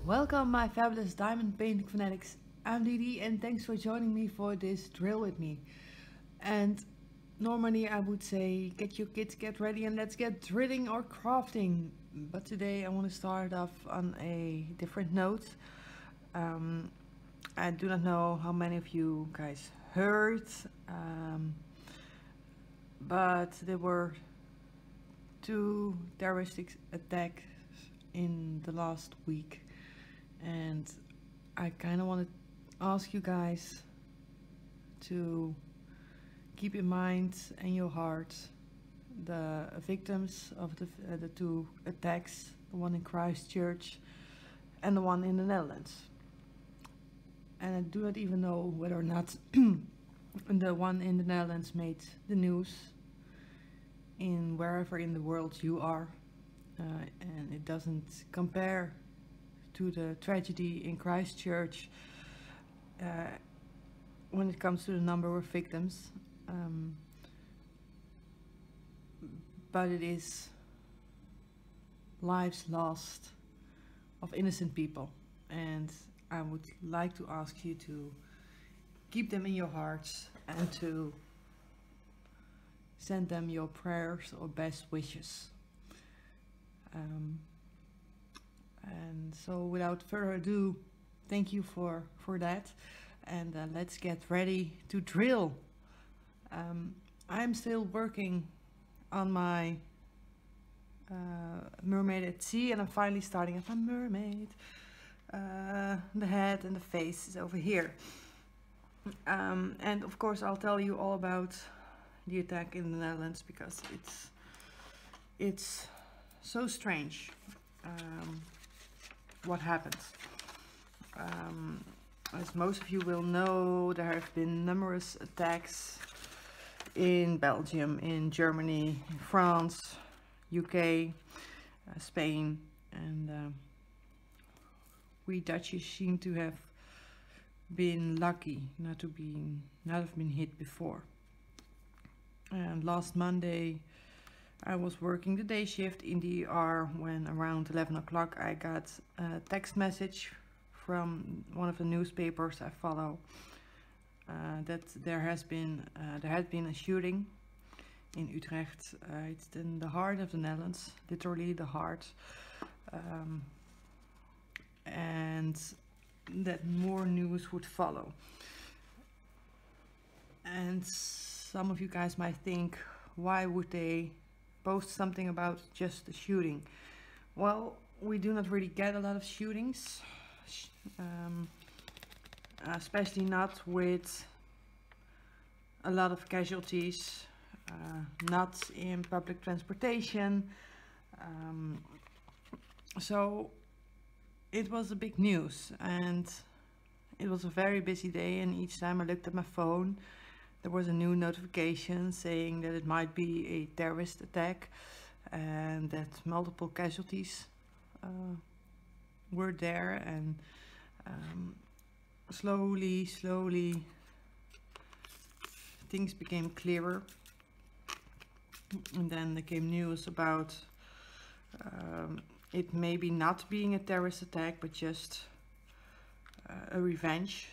Welcome, my fabulous diamond painting fanatics. I'm DiDi, and thanks for joining me for this drill with me. And normally I would say, get your kits, get ready, and let's get drilling or crafting. But today I want to start off on a different note. I do not know how many of you guys heard, but there were two terroristic attacks in the last week. And I kind of want to ask you guys to keep in mind and your heart the victims of the two attacks, the one in Christchurch and the one in the Netherlands. And I do not even know whether or not the one in the Netherlands made the news in wherever in the world you are, and it doesn't compare to the tragedy in Christchurch when it comes to the number of victims, but it is lives lost of innocent people, and I would like to ask you to keep them in your hearts and to send them your prayers or best wishes. And so without further ado, thank you for that, and let's get ready to drill. I'm still working on my mermaid at sea, and I'm finally starting up a mermaid. The head and the face is over here, and of course I'll tell you all about the attack in the Netherlands because it's so strange. What happened. As most of you will know, there have been numerous attacks in Belgium, in Germany, in France, UK, Spain, and we Dutchies seem to have been lucky not have been hit before. And last Monday I was working the day shift in the ER when around 11 o'clock I got a text message from one of the newspapers I follow that there had been a shooting in Utrecht. It's in the heart of the Netherlands, literally the heart, and that more news would follow. And some of you guys might think, why would they post something about just the shooting? Well, we do not really get a lot of shootings, especially not with a lot of casualties, not in public transportation. So it was a big news, and it was a very busy day, and each time I looked at my phone there was a new notification saying that it might be a terrorist attack and that multiple casualties were there. And slowly things became clearer, and then there came news about it maybe not being a terrorist attack but just a revenge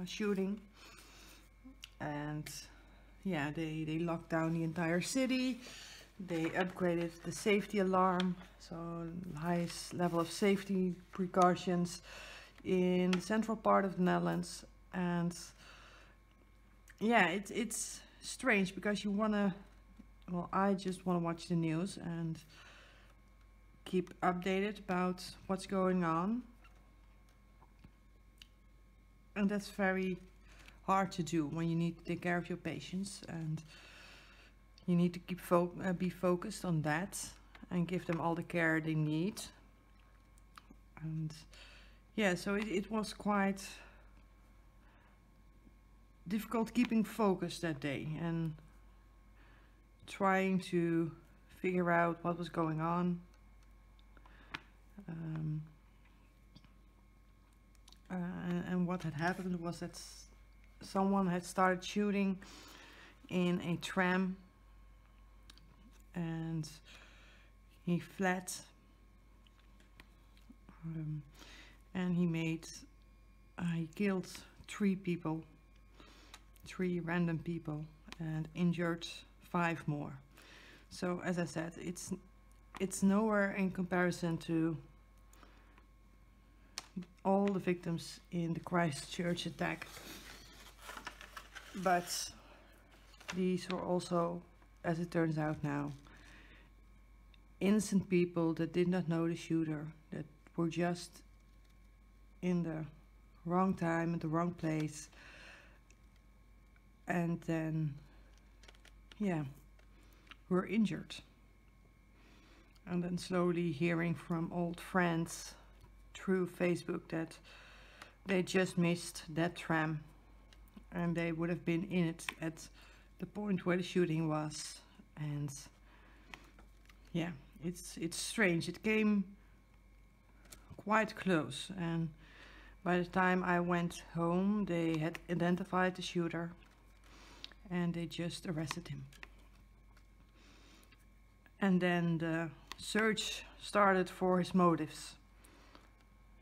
shooting. And yeah, they locked down the entire city. They upgraded the safety alarm, so highest level of safety precautions in the central part of the Netherlands. And yeah, it's strange because you wanna, well, I just want to watch the news and keep updated about what's going on, and that's very hard to do when you need to take care of your patients, and you need to keep be focused on that and give them all the care they need. And yeah, so it was quite difficult keeping focus that day and trying to figure out what was going on. And what had happened was that someone had started shooting in a tram, and he fled. and he killed 3 people, 3 random people, and injured 5 more. So as I said, it's nowhere in comparison to all the victims in the Christchurch attack. But these were also, as it turns out now, innocent people that did not know the shooter, that were just in the wrong time at the wrong place, and then, yeah, were injured. And then slowly hearing from old friends through Facebook that they just missed that tram and they would have been in it at the point where the shooting was. And yeah, it's strange. It came quite close, and by the time I went home they had identified the shooter and they just arrested him. And then the search started for his motives,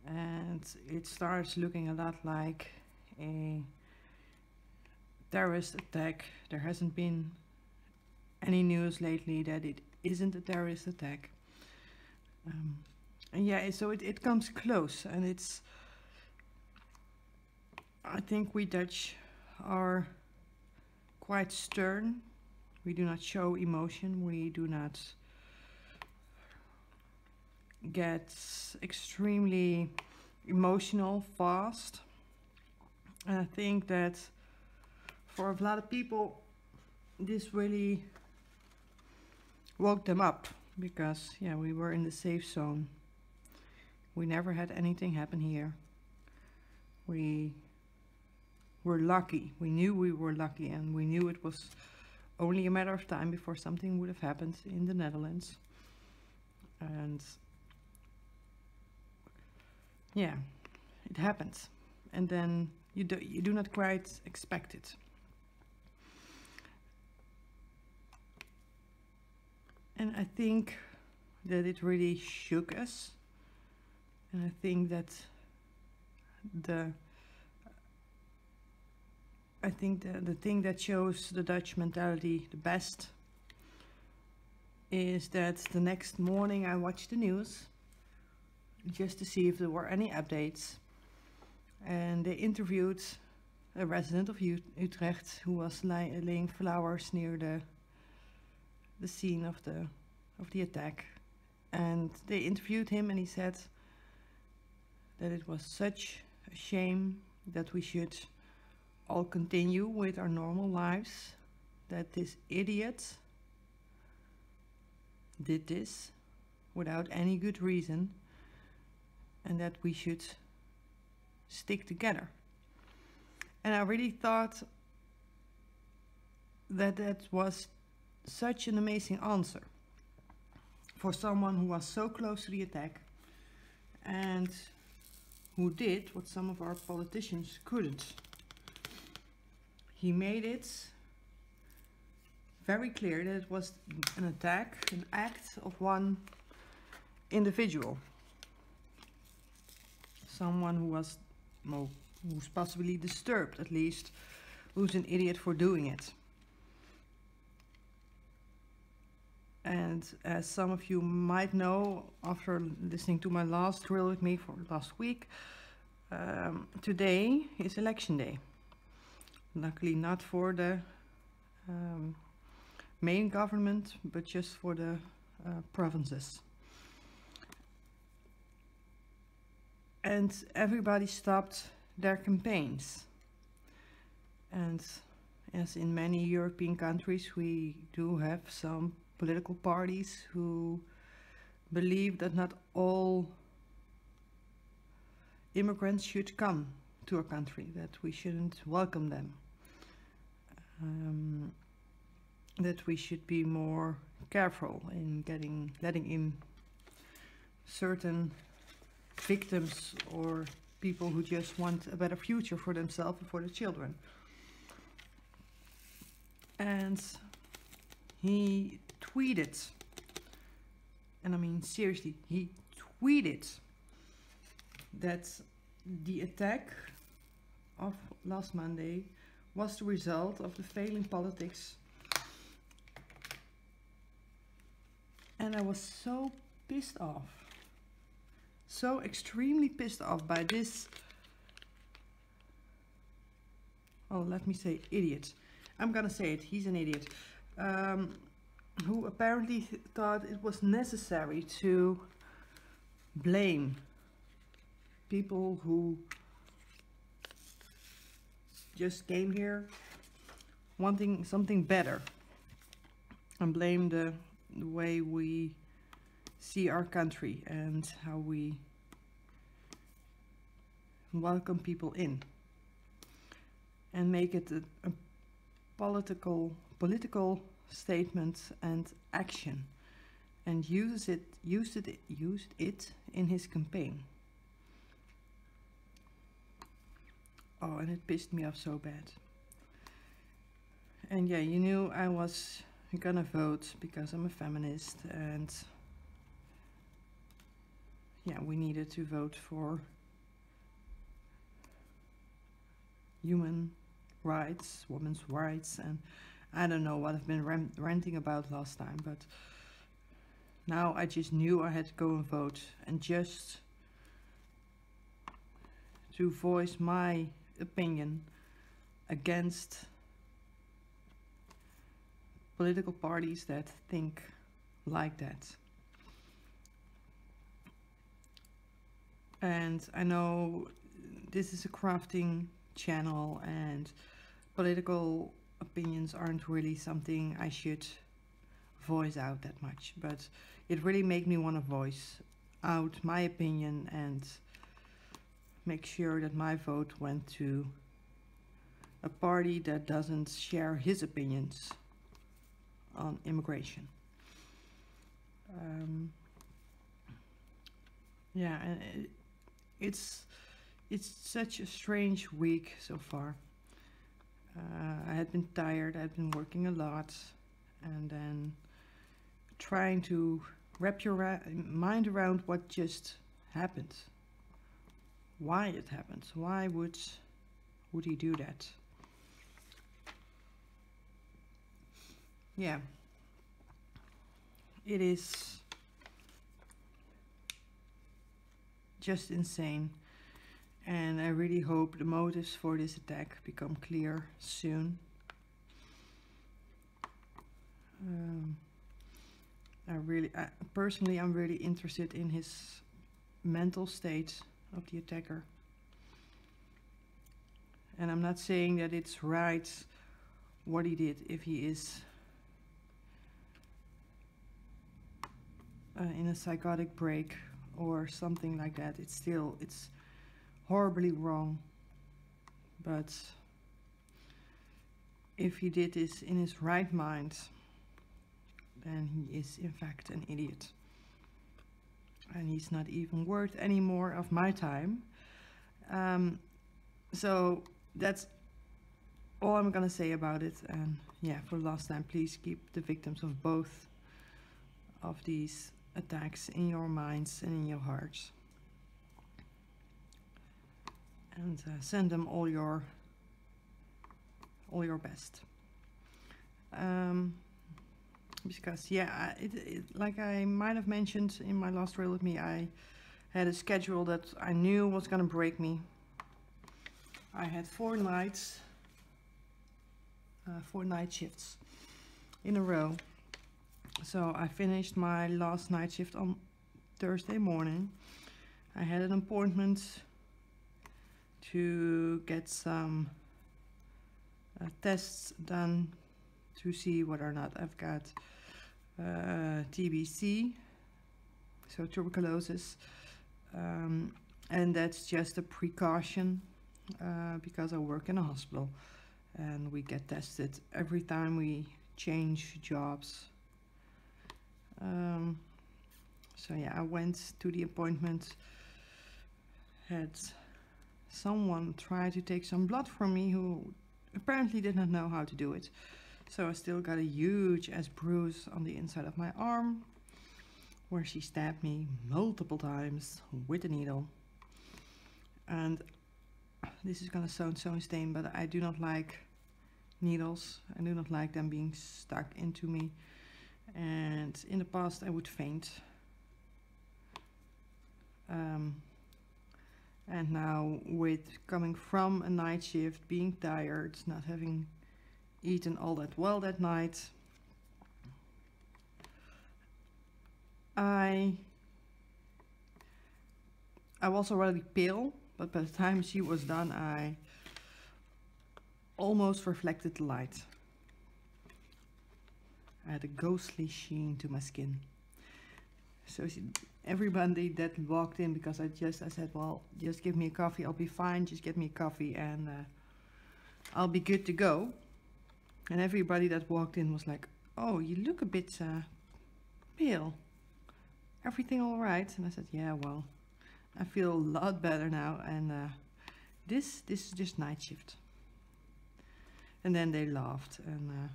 and it starts looking a lot like a terrorist attack. There hasn't been any news lately that it isn't a terrorist attack. And yeah, so it comes close, and it's, I think we Dutch are quite stern. We do not show emotion. We do not get extremely emotional fast. And I think that for a lot of people this really woke them up, because yeah, we were in the safe zone. We never had anything happen here. We were lucky. We knew we were lucky, and we knew it was only a matter of time before something would have happened in the Netherlands. And yeah, it happens, and then you do not quite expect it. And I think that it really shook us, and I think that the thing that shows the Dutch mentality the best is that the next morning I watched the news just to see if there were any updates, and they interviewed a resident of Utrecht who was laying flowers near the scene of the attack, and they interviewed him, and he said that it was such a shame that we should all continue with our normal lives, that this idiot did this without any good reason, and that we should stick together. And I really thought that that was such an amazing answer for someone who was so close to the attack and who did what some of our politicians couldn't. He made it very clear that it was an attack, an act of one individual. Someone who was, well, who's possibly disturbed, at least, who's an idiot for doing it. And as some of you might know, after listening to my last drill with me for last week, today is election day. Luckily not for the main government, but just for the provinces. And everybody stopped their campaigns. And as in many European countries, we do have some political parties who believe that not all immigrants should come to our country, that we shouldn't welcome them, that we should be more careful in letting in certain victims or people who just want a better future for themselves and for their children. And he tweeted, and I mean seriously, he tweeted that the attack of last Monday was the result of the failing politics. And I was so pissed off. So extremely pissed off by this, oh, let me say idiot. I'm gonna say it, he's an idiot. Who apparently thought it was necessary to blame people who just came here wanting something better, and blame the way we see our country and how we welcome people in, and make it a political statement and action, and used it in his campaign. Oh, and it pissed me off so bad. And yeah, you knew I was gonna vote because I'm a feminist, and yeah, we needed to vote for human rights, women's rights, and I don't know what I've been ranting about last time, but now I just knew I had to go and vote, and just to voice my opinion against political parties that think like that. And I know this is a crafting channel, and political opinions aren't really something I should voice out that much, but it really made me want to voice out my opinion and make sure that my vote went to a party that doesn't share his opinions on immigration. Yeah, and it's such a strange week so far. I had been tired, I had been working a lot, and then trying to wrap your mind around what just happened. Why it happened. Why would he do that? Yeah. It is just insane. And I really hope the motives for this attack become clear soon. Personally, I'm really interested in his mental state of the attacker. And I'm not saying that it's right what he did if he is in a psychotic break or something like that. It's horribly wrong. But if he did this in his right mind, then he is in fact an idiot. And he's not even worth any more of my time. So that's all I'm gonna say about it. And yeah, for the last time, please keep the victims of both of these attacks in your minds and in your hearts. And send them all your best. Because yeah, like I might have mentioned in my last reel with me, I had a schedule that I knew was gonna break me. I had 4 night shifts in a row. So I finished my last night shift on Thursday morning. I had an appointment to get some tests done to see whether or not I've got TBC, so tuberculosis, and that's just a precaution because I work in a hospital and we get tested every time we change jobs. So yeah, I went to the appointment, had someone try to take some blood from me who apparently did not know how to do it. So I still got a huge ass bruise on the inside of my arm where she stabbed me multiple times with a needle. And this is gonna sound so insane, but I do not like needles. I do not like them being stuck into me. And in the past I would faint. And now with coming from a night shift, being tired, not having eaten all that well that night, I was already pale, but by the time she was done, I almost reflected the light. I had a ghostly sheen to my skin. So everybody that walked in, because I said, well, just give me a coffee, I'll be fine, just get me a coffee and I'll be good to go. And everybody that walked in was like, oh, you look a bit pale. Everything all right? And I said, yeah, well, I feel a lot better now, and this is just night shift. And then they laughed and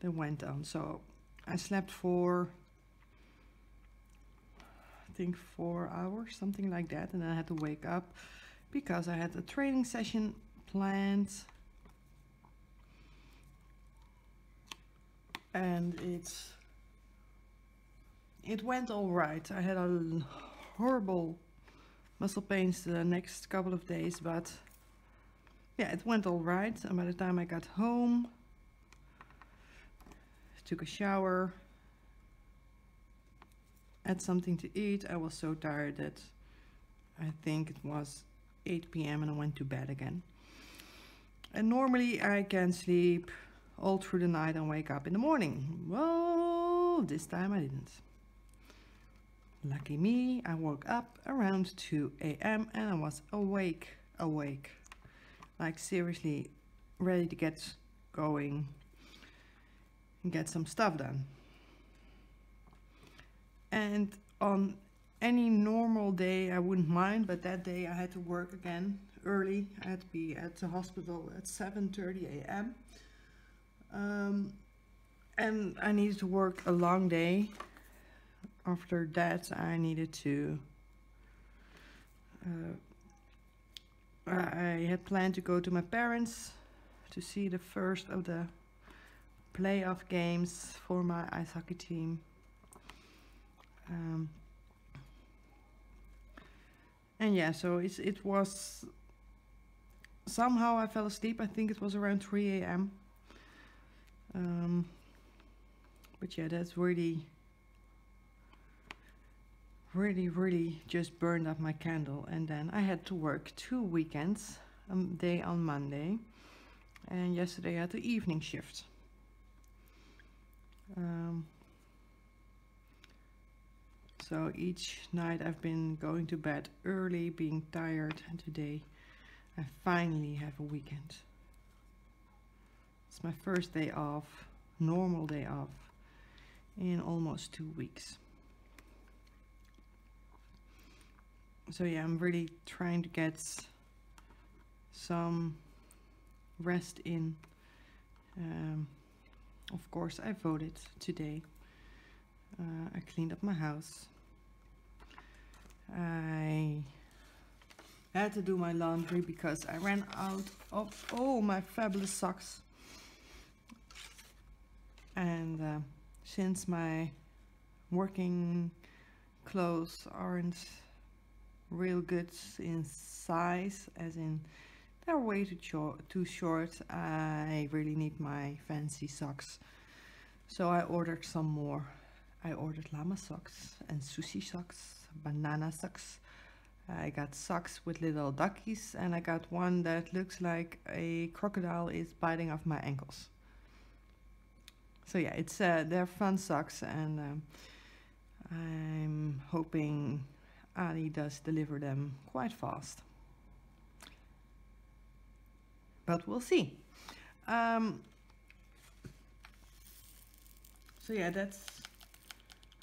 they went on. So I slept for, I think 4 hours, something like that, and then I had to wake up because I had a training session planned, and it went all right. I had a horrible muscle pains the next couple of days, but yeah, it went all right. And by the time I got home, took a shower, had something to eat, I was so tired that I think it was 8 p.m. and I went to bed again. And normally I can sleep all through the night and wake up in the morning. Well, this time I didn't. Lucky me, I woke up around 2 a.m. and I was awake. Like seriously ready to get going and get some stuff done. And on any normal day I wouldn't mind, but that day I had to work again early. I had to be at the hospital at 7:30 a.m. And I needed to work a long day. After that I needed to I had planned to go to my parents to see the first of the playoff games for my ice hockey team. And yeah, so it was somehow I fell asleep. I think it was around 3 a.m. But yeah, that's really just burned up my candle. And then I had to work 2 weekends, a day on Monday, and yesterday I had the evening shift. So each night I've been going to bed early, being tired, and today I finally have a weekend. It's my first day off, normal day off, in almost 2 weeks. So yeah, I'm really trying to get some rest in. Of course, I voted today. I cleaned up my house. I had to do my laundry because I ran out of all my fabulous socks. And since my working clothes aren't real good in size, as in they're way too short, I really need my fancy socks. So I ordered some more. I ordered llama socks and sushi socks, banana socks. I got socks with little duckies, and I got one that looks like a crocodile is biting off my ankles. So yeah, it's they're fun socks, and I'm hoping Ali does deliver them quite fast. But we'll see. So yeah, that's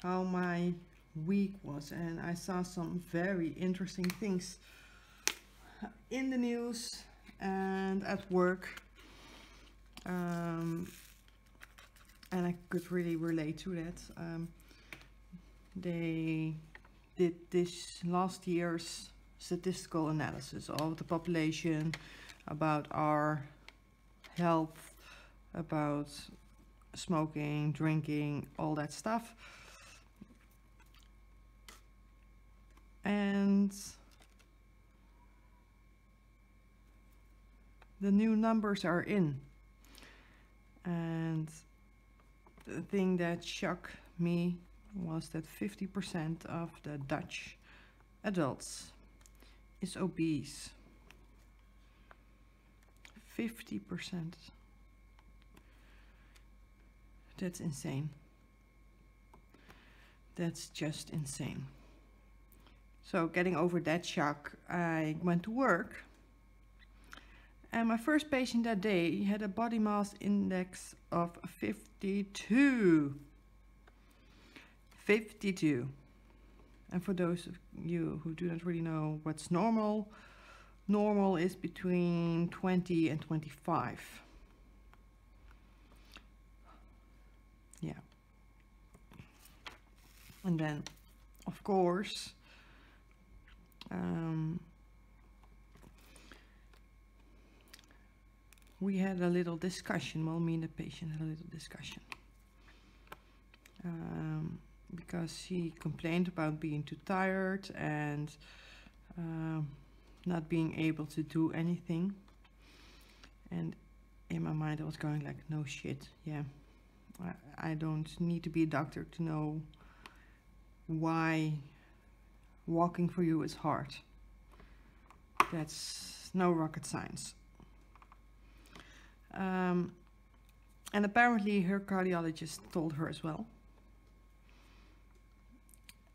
how my week was, and I saw some very interesting things in the news and at work, and I could really relate to that. They did this last year's statistical analysis of the population, about our health, about smoking, drinking, all that stuff. And the new numbers are in. And the thing that shocked me was that 50% of the Dutch adults is obese. 50%. That's insane. That's just insane. So getting over that shock, I went to work. And my first patient that day had a body mass index of 52. 52. And for those of you who do not really know what's normal, normal is between 20 and 25. Yeah. And then, of course, we had a little discussion. Well, me and the patient had a little discussion. Because she complained about being too tired and not being able to do anything. And in my mind I was going like, no shit, yeah. I don't need to be a doctor to know why walking for you is hard. That's no rocket science. And apparently her cardiologist told her as well.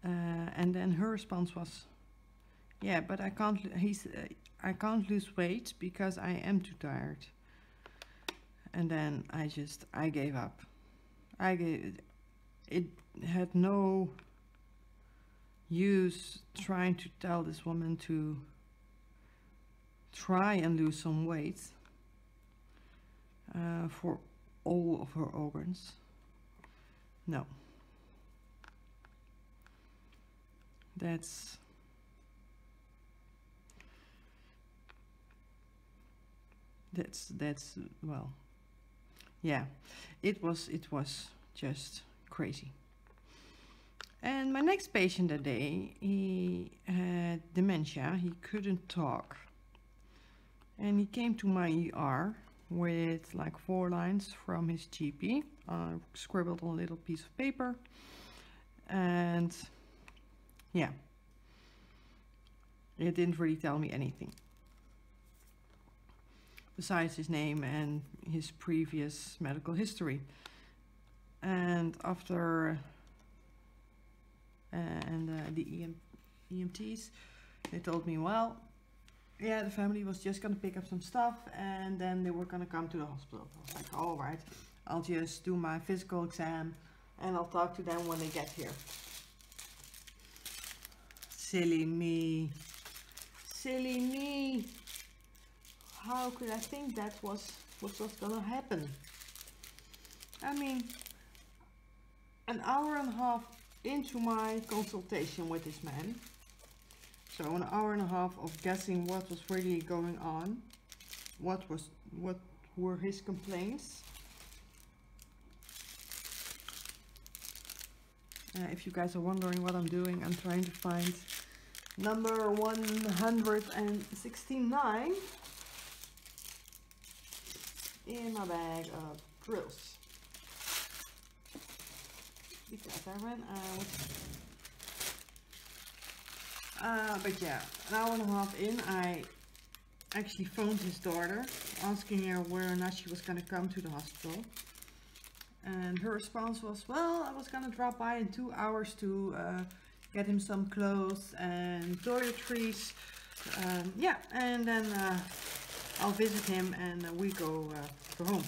And then her response was, yeah, but I can't lose weight because I am too tired. And then I gave up. It had no use trying to tell this woman to try and lose some weight for all of her organs. No. That's well, yeah, it was just crazy. And my next patient that day, he had dementia. He couldn't talk, and he came to my ER with like 4 lines from his GP, scribbled on a little piece of paper. And yeah, it didn't really tell me anything besides his name and his previous medical history. And after the EMTs, they told me, well, yeah, the family was just gonna pick up some stuff and then they were gonna come to the hospital. I was like, all right, I'll just do my physical exam and I'll talk to them when they get here. Silly me. Silly me. How could I think that was what was gonna happen? I mean, an hour and a half into my consultation with this man, so an hour and a half of guessing what was really going on, what were his complaints. If you guys are wondering what I'm doing, I'm trying to find number 169 in my bag of drills, because I ran out. But yeah, an hour and a half in, I actually phoned his daughter, asking her whether or not she was going to come to the hospital. And her response was, well, I was going to drop by in 2 hours to get him some clothes and toiletries. Yeah, and then I'll visit him and we go home.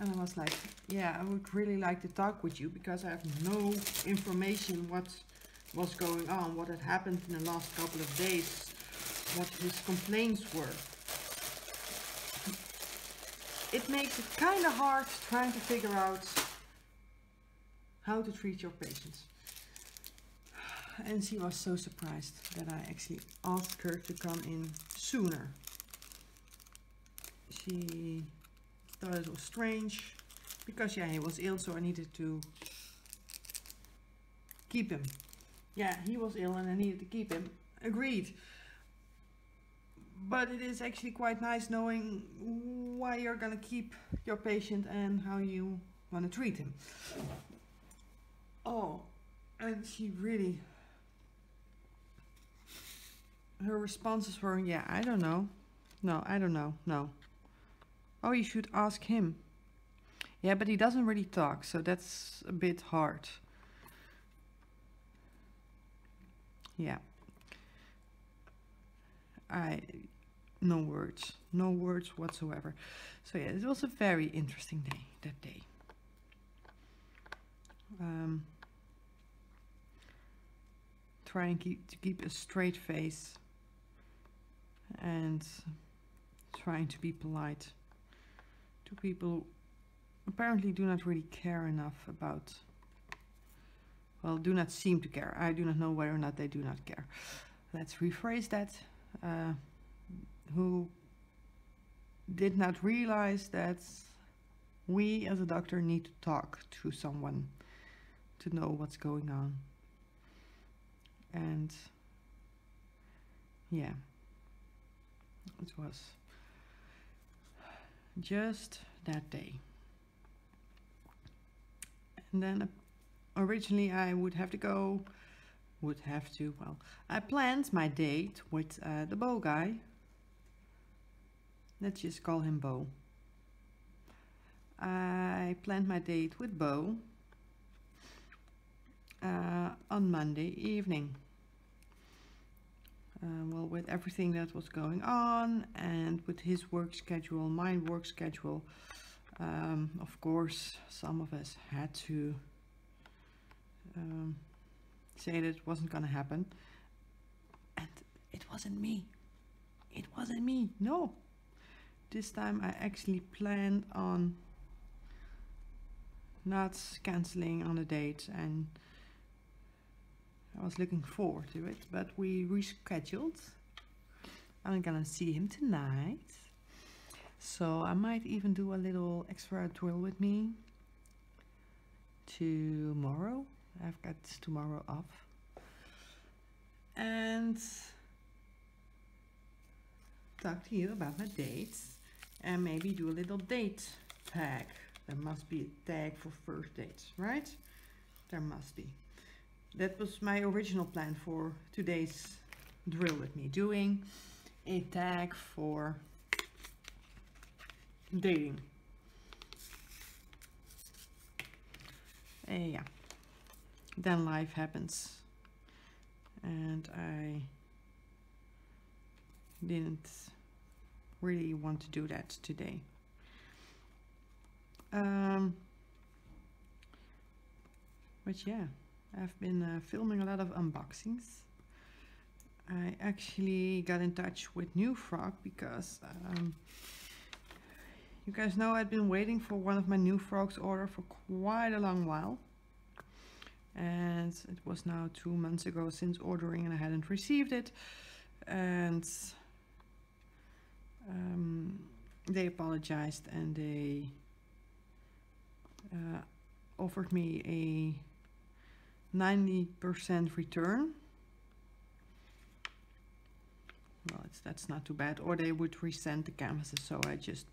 And I was like, yeah, I would really like to talk with you because I have no information what was going on, what had happened in the last couple of days, what his complaints were. It makes it kind of hard trying to figure out how to treat your patients. And she was so surprised that I actually asked her to come in sooner. She thought it was strange because yeah, he was ill, so I needed to keep him. Yeah, he was ill and I needed to keep him. Agreed. But it is actually quite nice knowing why you're gonna keep your patient and how you want to treat him. Oh, and she really, her responses were, yeah, I don't know. No, I don't know. No. Oh, you should ask him. Yeah, but he doesn't really talk, so that's a bit hard. Yeah. No words whatsoever. So yeah, it was a very interesting day, that day. Trying to keep a straight face and trying to be polite to people who apparently do not really care enough about, well, do not seem to care. I do not know whether or not they do not care. Let's rephrase that. Who did not realize that we as a doctor need to talk to someone to know what's going on. And yeah, it was just that day. And then originally I would have to go, well, I planned my date with the Bo guy. Let's just call him Bo. I planned my date with Bo on Monday evening. Well, with everything that was going on and with his work schedule, my work schedule, of course, some of us had to say that it wasn't gonna happen. And it wasn't me. It wasn't me. No. This time I actually planned on not cancelling on a date, and I was looking forward to it, but we rescheduled. I'm gonna see him tonight, so I might even do a little extra drill with me tomorrow. I've got tomorrow off, and talk to you about my dates and maybe do a little date tag. There must be a tag for first dates, right? There must be. That was my original plan for today's drill with me, doing a tag for dating. Yeah. Then life happens and I didn't really want to do that today. But yeah, I've been filming a lot of unboxings. I actually got in touch with New Frog because you guys know I've been waiting for one of my New Frogs order for quite a long while, and it was now 2 months ago since ordering and I hadn't received it, and they apologized and they offered me a 90% return. Well, that's not too bad. Or they would resend the canvases, so I just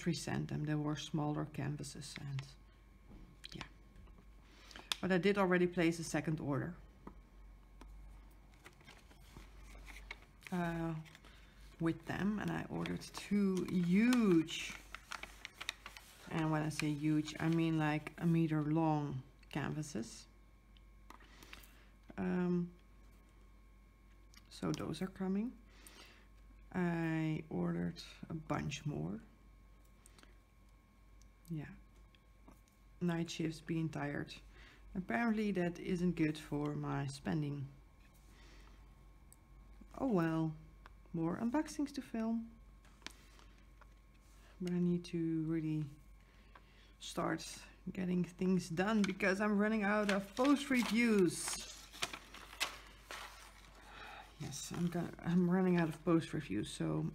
resent them. They were smaller canvases, and yeah. But I did already place a second order. With them, and I ordered 2 huge, and when I say huge, I mean like 1 meter long canvases. So those are coming. I ordered a bunch more. Yeah, night shifts, being tired. Apparently that isn't good for my spending. Oh well, more unboxings to film. But I need to really start getting things done because I'm running out of post reviews. Yes, I'm running out of post reviews, so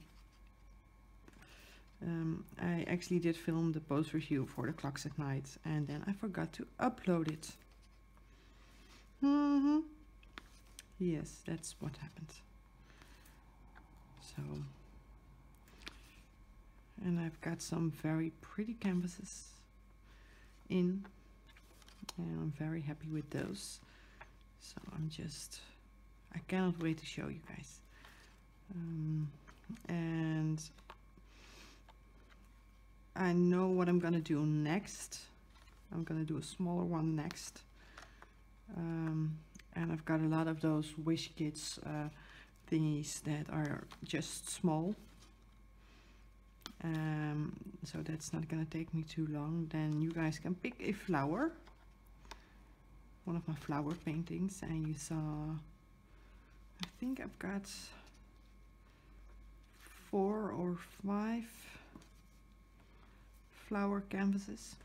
I actually did film the post review for the Clocks at Night, and then I forgot to upload it. Yes, that's what happened. So, and I've got some very pretty canvases in, and I'm very happy with those. So I cannot wait to show you guys. And I know what I'm gonna do next. I'm gonna do a smaller one next. And I've got a lot of those wish kits thingies that are just small. So that's not gonna take me too long. Then you guys can pick a flower, one of my flower paintings, and you saw, I think I've got 4 or 5 flower canvases.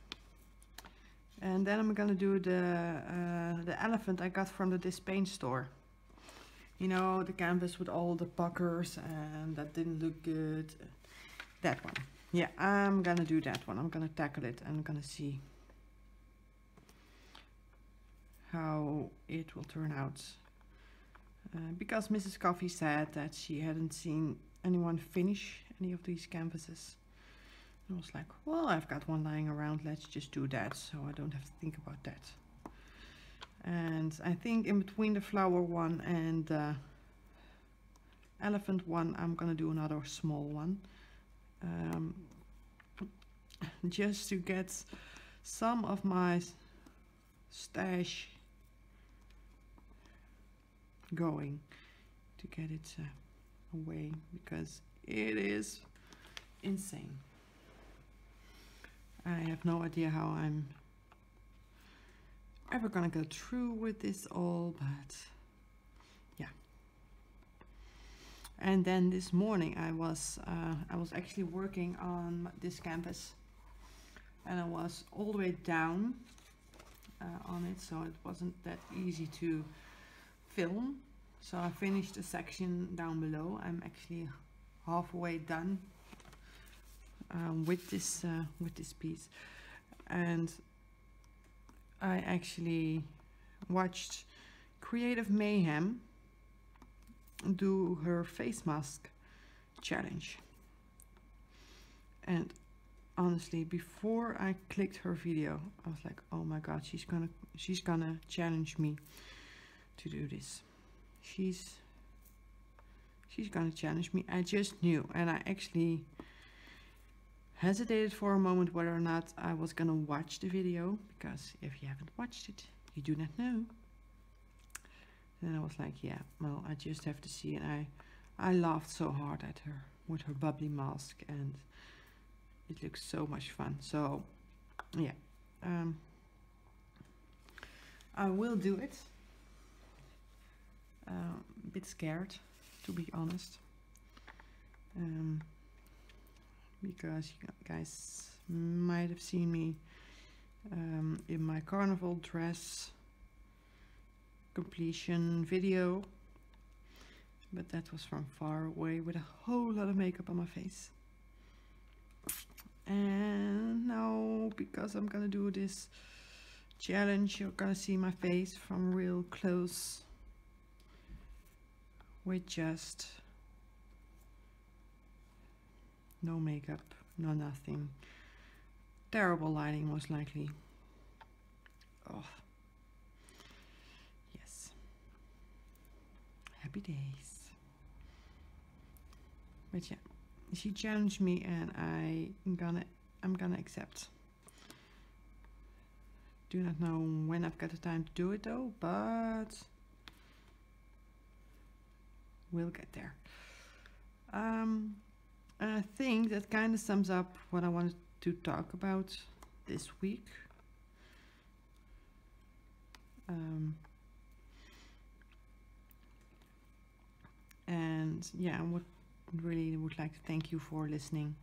And then I'm gonna do the elephant I got from the Dispain store. You know, the canvas with all the puckers and that didn't look good. That one. Yeah, I'm gonna do that one. I'm gonna tackle it and I'm gonna see how it will turn out. Because Mrs. Coffee said that she hadn't seen anyone finish any of these canvases. I was like, well, I've got one lying around, let's just do that, so I don't have to think about that. And I think in between the flower one and the elephant one, I'm gonna do another small one, just to get some of my stash going, to get it away, because it is insane. I have no idea how I'm ever gonna go through with this all, but yeah. And then this morning I was actually working on this canvas, and I was all the way down on it, so it wasn't that easy to film. So I finished a section down below. I'm actually halfway done with this piece, and I actually watched Creative Mayhem do her face mask challenge, and honestly, before I clicked her video, I was like, oh my god, she's gonna challenge me to do this. She's gonna challenge me. I just knew, and I actually hesitated for a moment whether or not I was gonna watch the video, because if you haven't watched it, you do not know. Then I was like, yeah, well, I just have to see. And I laughed so hard at her with her bubbly mask, and it looks so much fun. So yeah, I will do it. A bit scared, to be honest, because you guys might have seen me in my carnival dress completion video, but that was from far away with a whole lot of makeup on my face. And now, because I'm gonna do this challenge, you're gonna see my face from real close with just no makeup, no nothing. Terrible lighting, most likely. Oh, yes. Happy days. But yeah, she challenged me, and I'm gonna accept. Do not know when I've got the time to do it though, but we'll get there. I think that kind of sums up what I wanted to talk about this week. And yeah, I really would like to thank you for listening.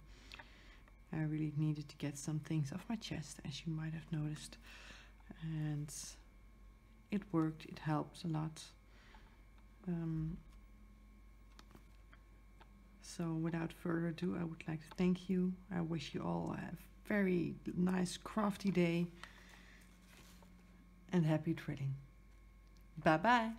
I really needed to get some things off my chest, as you might have noticed, and it worked. It helped a lot. So without further ado, I would like to thank you. I wish you all a very nice crafty day and happy trading. Bye bye.